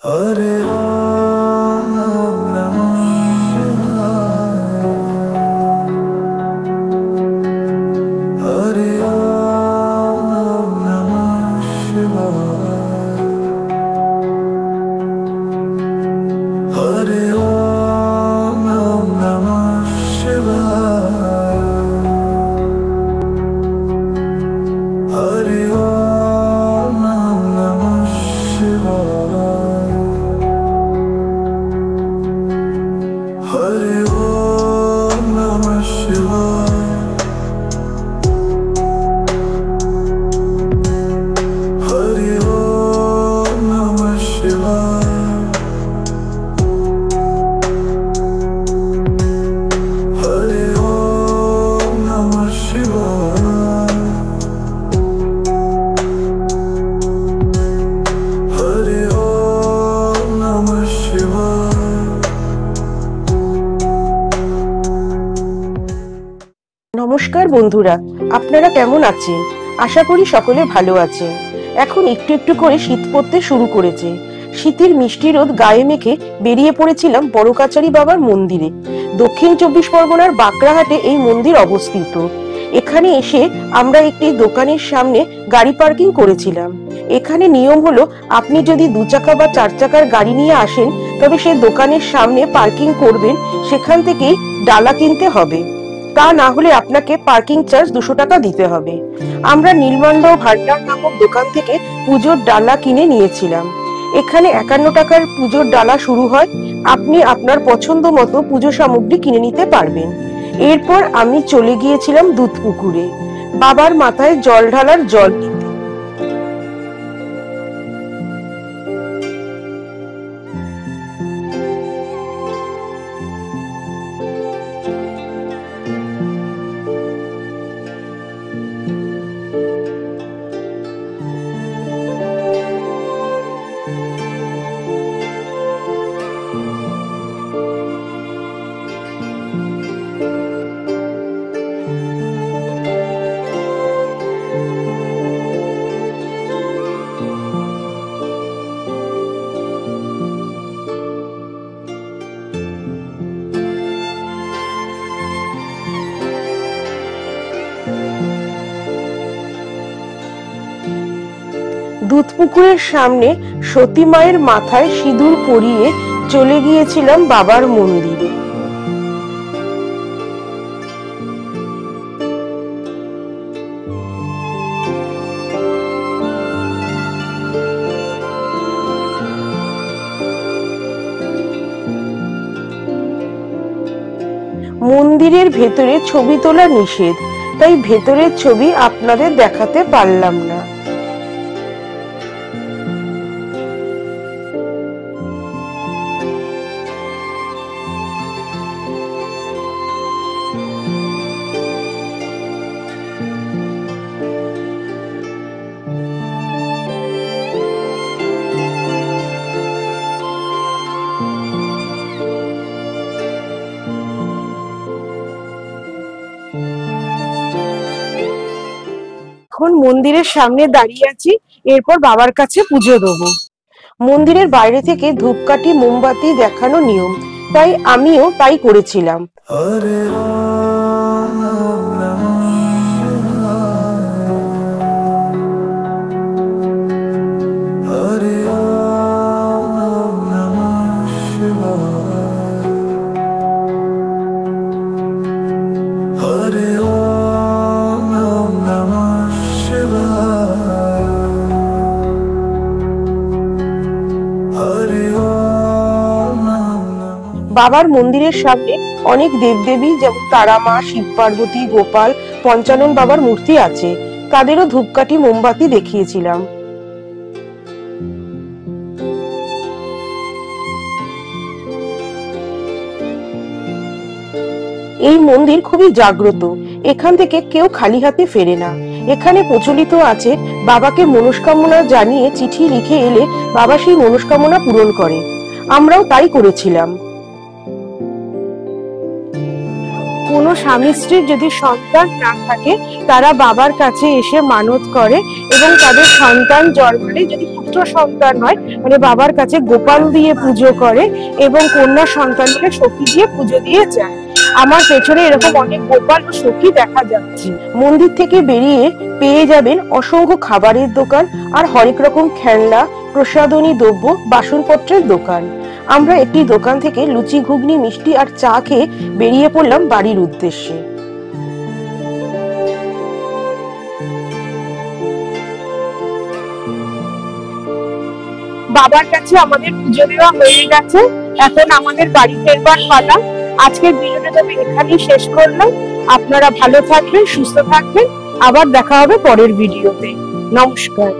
हरे राम नमः शिवाय, हरे राम नमः शिवाय, हरे राम नमः शिवाय, हरे राम नमः शिवाय, हरे ओम नमः शिवाय, हरे ओम नमः शिवाय, हरे ओम नमः शिवाय, हरे ओम नमः शिवाय। নমস্কার বন্ধুরা, আপনারা কেমন আছেন? আশা করি সকলে ভালো আছেন। এখন একটু একটু করে শীত পড়তে শুরু করেছে। শীতের মিষ্টি রোদ গায়ে মেখে বেরিয়ে পড়েছিলাম বড় কাচারি বাবার মন্দিরে। দক্ষিণ 24 পরগনার বাঁকড়াহাটে এই মন্দির অবস্থিত। এখানে এসে আমরা একটি দোকানের সামনে গাড়ি পার্কিং করেছিলাম। এখানে নিয়ম হলো, আপনি যদি 2 চাকা বা 4 চাকার গাড়ি নিয়ে আসেন তবে সেই দোকানের সামনে পার্কিং করবেন, সেখান থেকেই ডালা কিনতে হবে। তা না হলে আপনাকে পার্কিং চার্জ 200 টাকা দিতে হবে। আমরা নীলমান্ড ভান্ডার নামক দোকান থেকে পুজোর ডালা কিনে নিয়েছিলাম। এখানে 51 টাকার পুজোর ডালা শুরু হয়। আপনি আপনার পছন্দ মতো পুজো সামগ্রী কিনে নিতে পারবেন। এরপর আমি চলে গিয়েছিলাম দুধ পুকুরে বাবার মাথায় জল ঢালার জল নিতে। দুধ পুকুরের সামনে সতী মায়ের মাথায় সিঁদুর পরিয়ে চলে গিয়েছিলাম বাবার মন্দিরে। মন্দিরের ভেতরে ছবি তোলা নিষেধ, তাই ভেতরের ছবি আপনাদের দেখাতে পারলাম না। এখন মন্দিরের সামনে দাঁড়িয়ে আছি, এরপর বাবার কাছে পুজো দেবো। মন্দিরের বাইরে থেকে ধূপকাঠি মোমবাতি দেখানো নিয়ম, তাই আমিও তাই করেছিলাম। हरे राम नमः शिवाय, हरे राम नमः शिवाय, हरे राम नमः शिवाय, हरे राम नमः। বাবার মন্দিরের সামনে অনেক দেবদেবী যেমন তারা মা, শিব পার্বতী, গোপাল, পঞ্চানন বাবার মূর্তি আছে। তাদেরও ধূপকাঠি মোমবাতি দেখিয়েছিলাম। এই মন্দির খুবই জাগ্রত। এখান থেকে কেউ খালি হাতে ফেরে না। এখানে প্রচলিত আছে, বাবাকে মনস্কামনা জানিয়ে চিঠি লিখে এলে বাবা সেই মনস্কামনা পূরণ করে। আমরাও তাই করেছিলাম। কোনো স্বামী স্ত্রীর যদি সন্তান না থাকে তারা বাবার কাছে এসে মানত করে এবং তাদের সন্তান জন্মালে যদি পুত্র সন্তান হয়, মানে বাবার কাছে গোপাল দিয়ে পুজো করে এবং কন্যা সন্তানকে সখী দিয়ে পুজো দিয়ে যায়। আমার পেছনে এরকম অনেক গোপাল ও সখী দেখা যাচ্ছে। মন্দির থেকে বেরিয়ে পেয়ে যাবেন অসংখ্য খাবারের দোকান আর হরেক রকম খেলনা, প্রসাধনী দ্রব্য, বাসনপত্রের দোকান। আমরা একটি দোকান থেকে লুচি, ঘুগনি, মিষ্টি আর চা খেয়ে বেরিয়ে পড়লাম বাড়ির উদ্দেশ্যে। বাবার কাছে আমাদের পুজো দেওয়া হয়ে গেছে, এখন আমাদের বাড়ি ফেরবার পালা। আজকের ভিডিওটা তবে এখানেই শেষ করলাম। আপনারা ভালো থাকবেন, সুস্থ থাকবেন, আবার দেখা হবে পরের ভিডিওতে। নমস্কার।